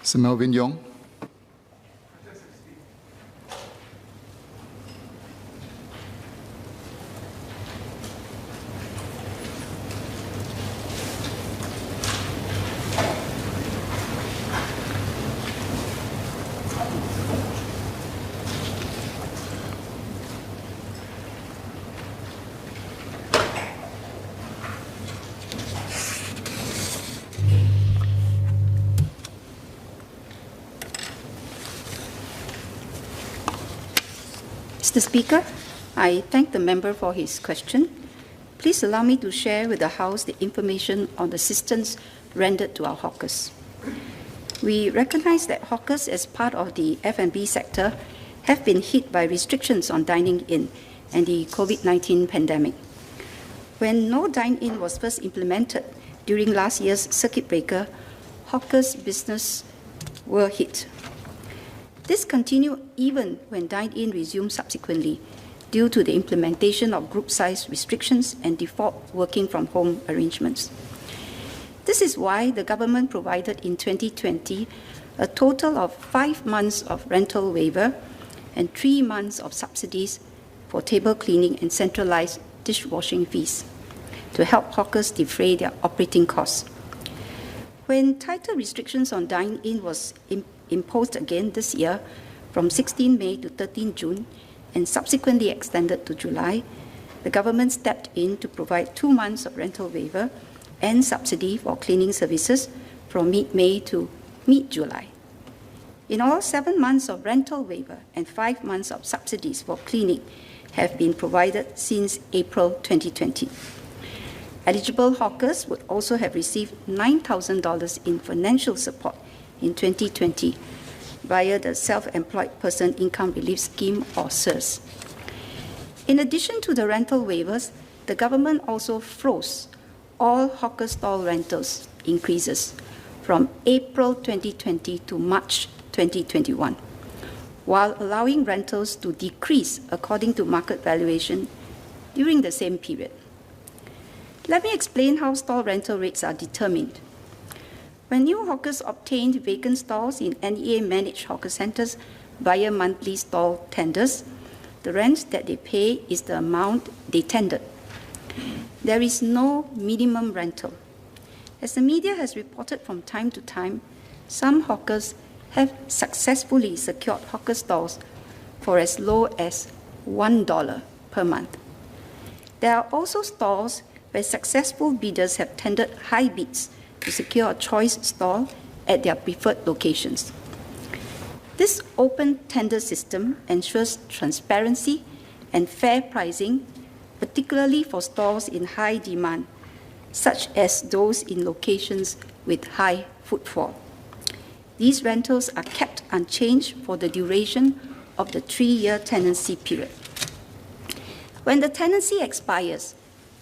Mr. Melvin Yong. Mr. Speaker, I thank the member for his question. Please allow me to share with the House the information on the assistance rendered to our hawkers. We recognize that hawkers, as part of the F&B sector, have been hit by restrictions on dining in and the COVID-19 pandemic. When no dine-in was first implemented during last year's circuit breaker, hawkers' business were hit. This continued even when dine-in resumed subsequently due to the implementation of group size restrictions and default working from home arrangements. This is why the government provided in 2020 a total of 5 months of rental waiver and 3 months of subsidies for table cleaning and centralized dishwashing fees to help hawkers defray their operating costs. When tighter restrictions on dine-in was imposed again this year from 16 May to 13 June and subsequently extended to July, the government stepped in to provide 2 months of rental waiver and subsidy for cleaning services from mid-May to mid-July. In all, 7 months of rental waiver and 5 months of subsidies for cleaning have been provided since April 2020. Eligible hawkers would also have received $9,000 in financial support in 2020 via the Self-Employed Person Income Relief Scheme, or SERS. In addition to the rental waivers, the government also froze all hawker stall rentals increases from April 2020 to March 2021, while allowing rentals to decrease according to market valuation during the same period. Let me explain how stall rental rates are determined. When new hawkers obtained vacant stalls in NEA-managed hawker centres via monthly stall tenders, the rent that they pay is the amount they tendered. There is no minimum rental. As the media has reported from time to time, some hawkers have successfully secured hawker stalls for as low as $1 per month. There are also stalls where successful bidders have tendered high bids to secure a choice stall at their preferred locations. This open tender system ensures transparency and fair pricing, particularly for stalls in high demand, such as those in locations with high footfall. These rentals are kept unchanged for the duration of the 3-year tenancy period. When the tenancy expires,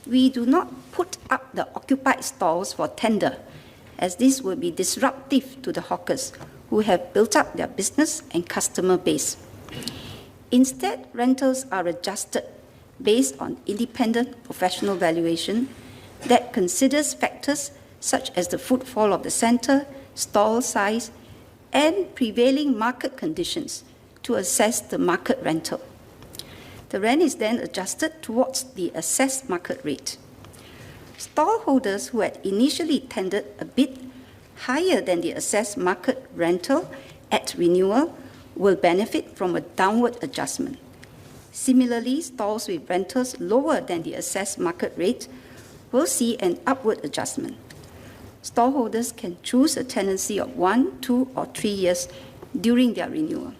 we do not put up the occupied stalls for tender, as this will be disruptive to the hawkers who have built up their business and customer base. Instead, rentals are adjusted based on independent professional valuation that considers factors such as the footfall of the centre, stall size, and prevailing market conditions to assess the market rental. The rent is then adjusted towards the assessed market rate. Stallholders who had initially tendered a bit higher than the assessed market rental at renewal will benefit from a downward adjustment. Similarly, stalls with rentals lower than the assessed market rate will see an upward adjustment. Stallholders can choose a tenancy of 1, 2, or 3 years during their renewal.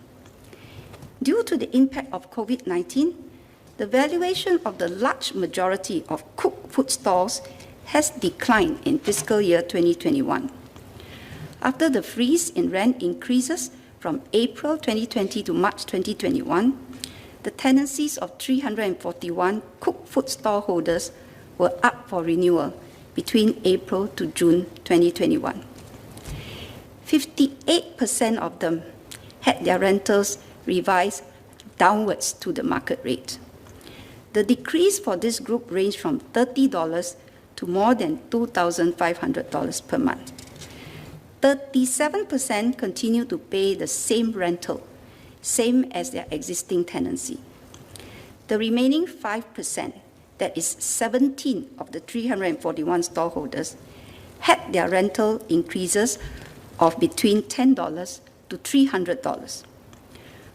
Due to the impact of COVID-19, the valuation of the large majority of cooked food stalls has declined in fiscal year 2021. After the freeze in rent increases from April 2020 to March 2021, the tenancies of 341 cooked food stall holders were up for renewal between April to June 2021. 58% of them had their rentals revised downwards to the market rate. The decrease for this group ranged from $30 to more than $2,500 per month. 37% continue to pay the same rental, same as their existing tenancy. The remaining 5%, that is 17 of the 341 stallholders, had their rental increases of between $10 to $300.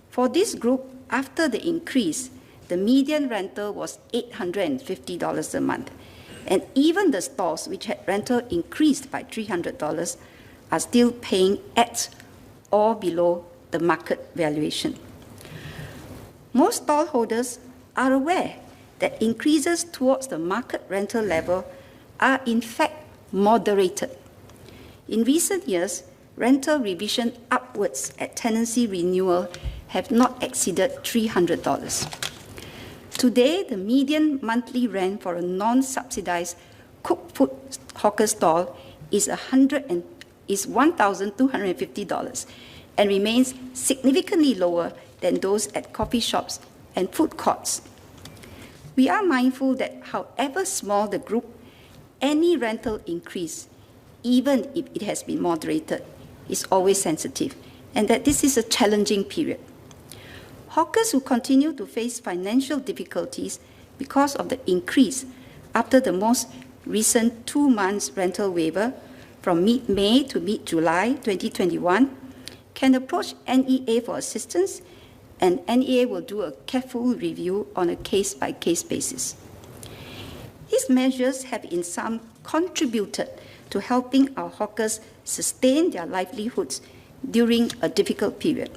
For this group, after the increase, the median rental was $850 a month, and even the stalls which had rental increased by $300 are still paying at or below the market valuation. Most stallholders are aware that increases towards the market rental level are in fact moderated. In recent years, rental revision upwards at tenancy renewal have not exceeded $300. Today, the median monthly rent for a non-subsidized cooked food hawker stall is $1,250 and remains significantly lower than those at coffee shops and food courts. We are mindful that however small the group, any rental increase, even if it has been moderated, is always sensitive, and that this is a challenging period. Hawkers who continue to face financial difficulties because of the increase after the most recent 2 months rental waiver from mid-May to mid-July 2021 can approach NEA for assistance, and NEA will do a careful review on a case-by-case basis. These measures have in some contributed to helping our hawkers sustain their livelihoods during a difficult period.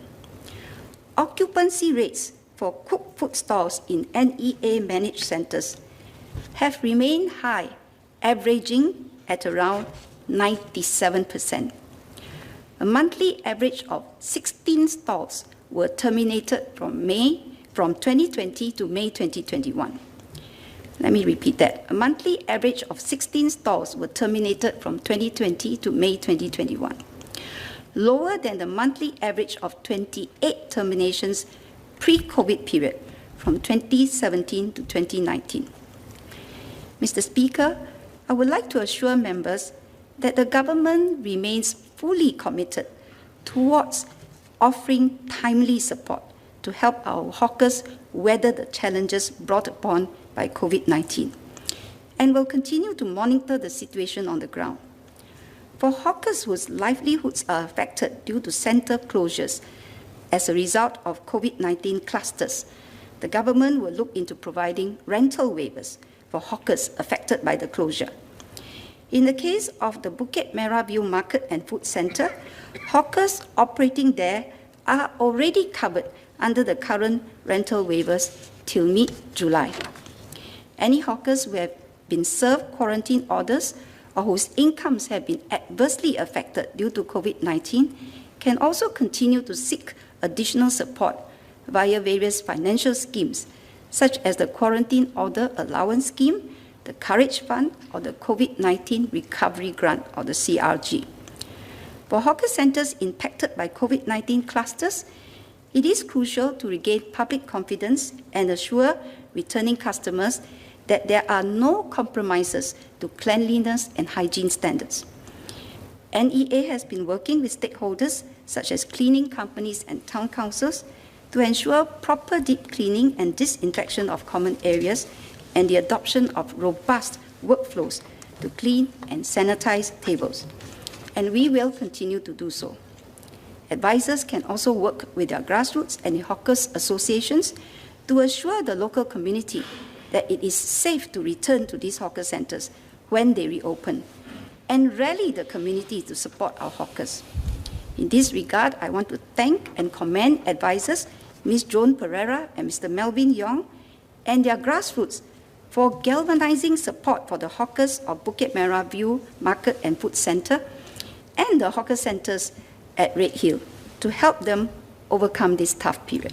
Occupancy rates for cooked food stalls in NEA-managed centres have remained high, averaging at around 97%. A monthly average of 16 stalls were terminated from 2020 to May 2021. Let me repeat that. A monthly average of 16 stalls were terminated from 2020 to May 2021, lower than the monthly average of 28 terminations pre-COVID period from 2017 to 2019. Mr. Speaker, I would like to assure members that the government remains fully committed towards offering timely support to help our hawkers weather the challenges brought upon by COVID-19, and will continue to monitor the situation on the ground. For hawkers whose livelihoods are affected due to centre closures as a result of COVID-19 clusters, the government will look into providing rental waivers for hawkers affected by the closure. In the case of the Bukit Merah View Market and Food Centre, hawkers operating there are already covered under the current rental waivers till mid-July. Any hawkers who have been served quarantine orders or whose incomes have been adversely affected due to COVID-19 can also continue to seek additional support via various financial schemes, such as the Quarantine Order Allowance Scheme, the Courage Fund, or the COVID-19 Recovery Grant, or the CRG. For hawker centres impacted by COVID-19 clusters, it is crucial to regain public confidence and assure returning customers that there are no compromises to cleanliness and hygiene standards. NEA has been working with stakeholders such as cleaning companies and town councils to ensure proper deep cleaning and disinfection of common areas and the adoption of robust workflows to clean and sanitize tables. And we will continue to do so. Advisors can also work with their grassroots and hawkers associations to assure the local community that it is safe to return to these hawker centres when they reopen, and rally the community to support our hawkers. In this regard, I want to thank and commend advisors Ms. Joan Pereira and Mr. Melvin Yong and their grassroots for galvanizing support for the hawkers of Bukit Merah View Market and Food Centre and the hawker centres at Red Hill to help them overcome this tough period.